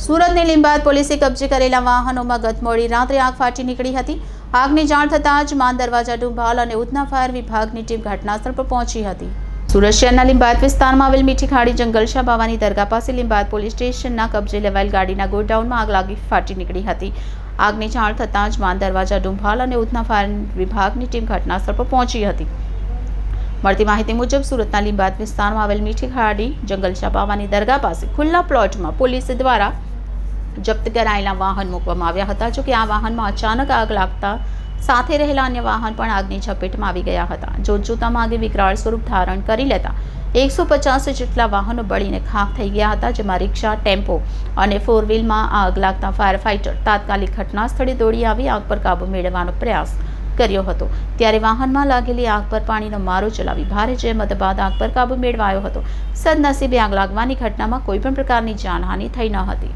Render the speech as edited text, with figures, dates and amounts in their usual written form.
સુરતની લીંબાયત પોલીસે કબજે કરેલા વાહનોમાં ગત મોડી રાત્રે આગ ફાટી નીકળી હતી। આગની જાણ થતાં જ માન દરવાજા ડુંભાલ અને ઉધના ફાયર વિભાગની ટીમ ઘટનાસ્થળ પર પહોંચી હતી। સુરત શહેરના લીંબાયત વિસ્તારમાં આવેલ મીઠી ખાડી જંગલશા બાવાની દરગાહ પાસે લીંબાયત પોલીસ સ્ટેશનના કબજે લેવાયેલ ગાડીના ગોડાઉનમાં આગ લાગી ફાટી નીકળી હતી। આગની જાણ થતાં જ માન દરવાજા ડુંભાલ અને ઉધના ફાયર વિભાગની ટીમ ઘટનાસ્થળ પર પહોંચી હતી। મળતી માહિતી મુજબ સુરતના લીંબાયત વિસ્તારમાં આવેલ મીઠી ખાડી જંગલશા બાવાની દરગાહ પાસે ખુલ્લા પ્લોટમાં પોલીસ દ્વારા જપ્ત કરાયેલા વાહન મૂકવામાં આવ્યા હતા। જો કે આ વાહનમાં અચાનક આગ લાગતા સાથે રહેલા અન્ય વાહન પણ આગની ઝપેટમાં આવી ગયા હતા। જોતજોતામાં આગે વિકરાળ સ્વરૂપ ધારણ કરી લેતા 150 જેટલા વાહનો બળીને ખાખ થઈ ગયા હતા, જેમાં રિક્ષા, ટેમ્પો અને 4 વ્હીલમાં આગ લાગતા ફાયર ફાઇટર તાત્કાલિક ઘટના સ્થળે દોડી આવી આગ પર કાબુ મેળવવાનો પ્રયાસ કર્યો હતો। ત્યારે વાહનમાં લાગેલી આગ પર પાણીનો મારો ચલાવી ભારે જહેમત બાદ આગ પર કાબુ મેળવાયો હતો। સદનસીબે આગ લાગવાની ઘટનામાં કોઈપણ પ્રકારની જાનહાનિ થઈ ન હતી।